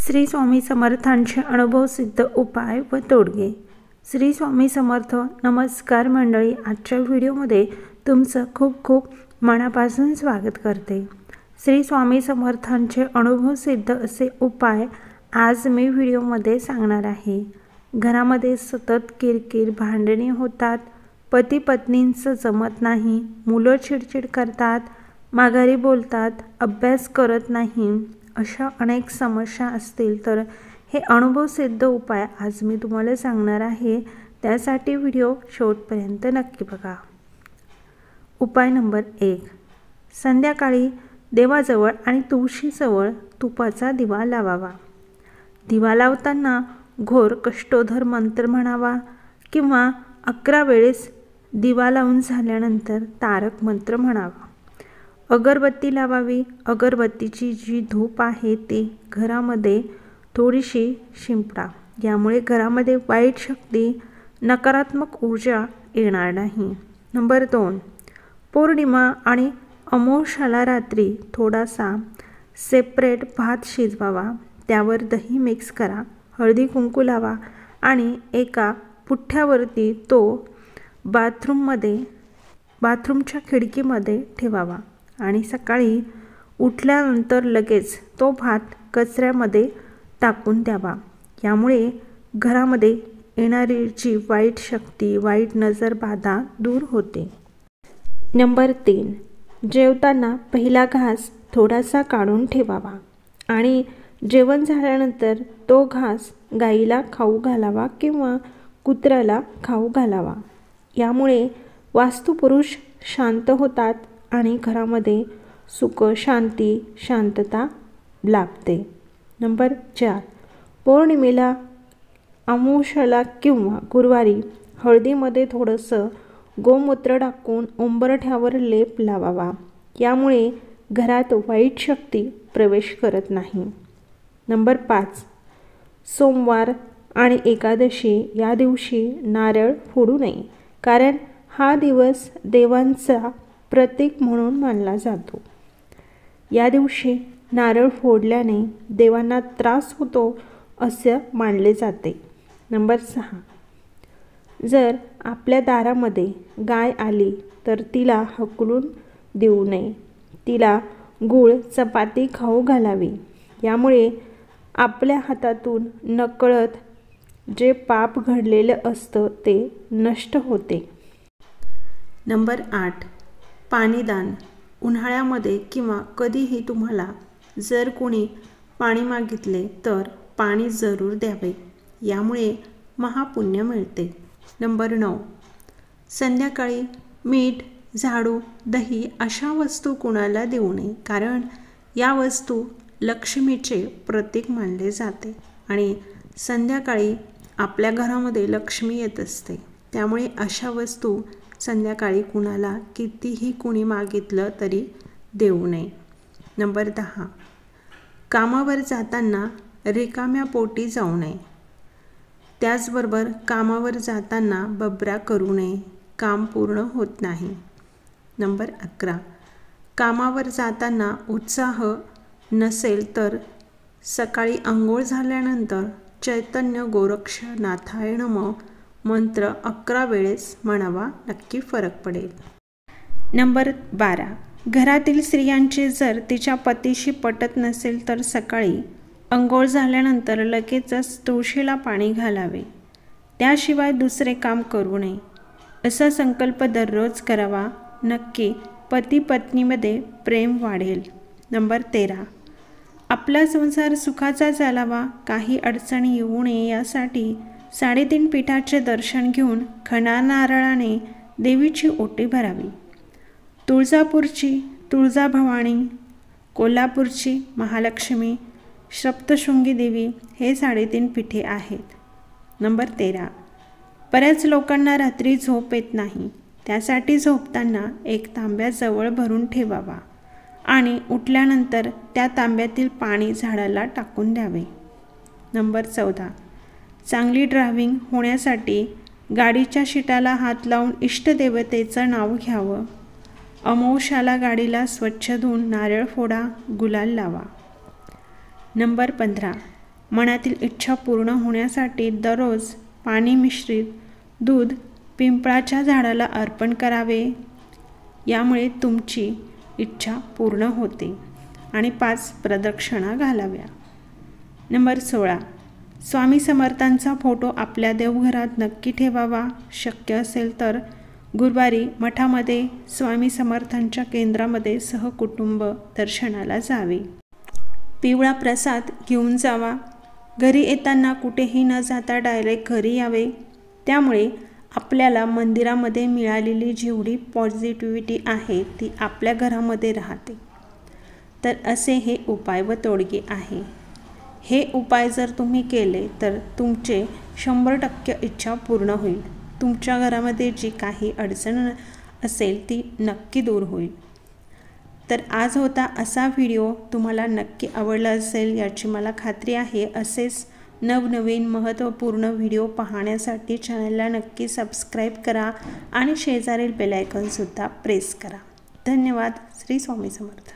श्री स्वामी समर्थांचे अनुभवसिद्ध उपाय व तोडगे। श्री स्वामी समर्थ। नमस्कार मंडळी, आजच्या व्हिडिओमध्ये तुमचं खूप खूप मनापासून स्वागत करते। श्री स्वामी समर्थांचे अनुभवसिद्ध असे उपाय आज मी व्हिडिओमध्ये सांगणार आहे। घरामध्ये सतत किरकिर, भांडणे होतात, पती पत्नींचं जमत नाही, मुलं चिडचिड करतात, माघारी बोलतात, अभ्यास करत नाही, अशा अनेक समस्या असतील तर हे अनुभवसिद्ध उपाय आज मी तुम्हाला सांगणार आहे। त्यासाठी व्हिडिओ शेवटपर्यंत नक्की बघा। उपाय नंबर 1, संध्याकाळी देवाजवळ आणि तुळशीजवळ तुपाचा दिवा लावावा। दिवा लावताना घोर कष्टोधर मंत्र म्हणावा किंवा 11 वेळेस दिवा लावून झाल्यानंतर तारक मंत्र म्हणावा। अगरबत्ती लावावी। अगरबत्तीची जी धूप आहे ती घरामध्ये थोडीशी शिंपडा। यामुळे घरामध्ये वाईट शक्ती, नकारात्मक ऊर्जा येणार नाही। नंबर 2, पौर्णिमा आणि अमावस्येला रात्री थोडासा सेपरेट भात शिजवावा, त्यावर दही मिक्स करा, हळदी कुंकू लावा आणि एका पुठ्ठ्यावरती तो बाथरूमच्या खिडकीमध्ये ठेवावा आणि सकाळी उठल्यानंतर लगेच तो भात कचऱ्यामध्ये टाकून द्यावा। यामुळे घरामध्ये येणारी जी वाईट शक्ती, वाईट नजर बाधा दूर होते। नंबर 3, जेवताना पहिला घास थोडासा काढून ठेवावा आणि जेवण झाल्यानंतर तो घास गाईला खाऊ घालावा किंवा कुत्र्याला खाऊ घालावा। यामुळे वास्तुपुरुष शांत होतात आणि घरामध्ये सुख, शांती, शांतता लाभते। नंबर 4, पौर्णिमेला, अमावस्येला किंवा गुरुवारी हळदीमध्ये थोडंसं गोमूत्र टाकून उंबरठ्यावर लेप लावावा। यामुळे घरात वाईट शक्ती प्रवेश करत नाही। नंबर 5, सोमवार आणि एकादशी या दिवशी नारळ फोडू नये, कारण हा दिवस देवांचा प्रतीक म्हणून मानला जातो। या दिवशी नारळ फोडल्याने देवांना त्रास होतो असे मानले जाते। नंबर 6, जर आपल्या दारामध्ये गाय आली तर तिला हकलून देऊ नये, तिला गूळ चपाती खाऊ घालावी। यामुळे आपल्या हातातून नकळत जे पाप घडलेलं असतं ते नष्ट होते। नंबर 8, पाणीदान। उन्हाळ्यामध्ये किंवा कधीही तुम्हाला जर कोणी पाणी मागितले तर पाणी जरूर द्यावे, यामुळे महापुण्य मिळते। नंबर 9, संध्याकाळी मीठ, झाडू, दही अशा वस्तू कुणाला देऊ नये, कारण या वस्तू लक्ष्मीचे प्रतीक मानले जाते आणि संध्याकाळी आपल्या घरामध्ये लक्ष्मी येत असते। त्यामुळे अशा वस्तू संध्याकाळी कुणाला कितीही कुणी मागितलं तरी देऊ नये। नंबर 10, कामावर जाताना रिकाम्या पोटी जाऊ नये। त्याचबरोबर कामावर जाताना बबरा करू नये, काम पूर्ण होत नाही। नंबर 11, कामावर जाताना उत्साह नसेल तर सकाळी अंघोळ झाल्यानंतर चैतन्य गोरक्ष नाथाय नमः मंत्र 11 वेळेस म्हणावा, नक्की फरक पडेल। नंबर 12, घरातील स्त्रियांचे जर तिच्या पतीशी पटत नसेल तर सकाळी अंघोळ झाल्यानंतर लगेचच तुळशीला पाणी घालावे, त्याशिवाय दुसरे काम करू नये, असा संकल्प दररोज करावा। नक्की पती पत्नीमध्ये प्रेम वाढेल। नंबर 13, आपला संसार सुखाचा चालावा, काही अडचणी येऊ नये यासाठी 3.5 पीठाचे दर्शन घेऊन खणा नारळाने देवीची ओटी भरावी। तुळजापूरची तुळजाभवानी, कोल्हापूरची महालक्ष्मी, सप्तशृंगी देवी हे 3.5 पीठे आहेत। नंबर 13, बऱ्याच लोकांना रात्री झोप येत नाही, त्यासाठी झोपताना एक तांब्या जवळ भरून ठेवावा आणि उठल्यानंतर त्या तांब्यातील पाणी झाडाला टाकून द्यावे। नंबर 14, चांगली ड्रायव्हिंग होण्यासाठी गाडीच्या शीटाला हात लावून इष्टदेवतेचं नाव घ्यावं। अमावस्येला गाडीला स्वच्छ धुवून नारळ फोडा, गुलाल लावा। नंबर 15, मनातील इच्छा पूर्ण होण्यासाठी दररोज पाणी मिश्रित दूध पिंपळाच्या झाडाला अर्पण करावे. यामुळे तुमची इच्छा पूर्ण होते. आणि 5 प्रदक्षिणा घालाव्या. नंबर 16. स्वामी समर्थांचा फोटो आपल्या देवघरात नक्की ठेवावा. शक्य असेल तर गुरुवारी मठामध्ये स्वामी समर्थांच्या केंद्रामध्ये सहकुटुंब दर्शनाला जावे. पिवळा प्रसाद घेऊन जावा. घरी येताना कुठेही न जाता डायरेक्ट घरी यावे. त्यामुळे आपल्याला मंदिरामध्ये मिळालेली जेवढी पॉझिटिव्हिटी आहे ती आपल्या घरामध्ये राहते. तर असे हे उपाय व तोडगे आहे. हे उपाय जर तुम्ही केले तर तुमचे 100% इच्छा पूर्ण होईल. तुमच्या घरामध्ये जी काही अडचण असेल ती नक्की दूर होईल. तर आज होता असा व्हिडिओ. तुम्हाला नक्की आवडला असेल याची मला खात्री आहे. असेच नवनवीन महत्त्वपूर्ण व्हिडिओ पाहण्यासाठी चॅनलला नक्की सबस्क्राईब करा आणि शेजारील बेल आयकॉनसुद्धा प्रेस करा. धन्यवाद. श्री स्वामी समर्थ.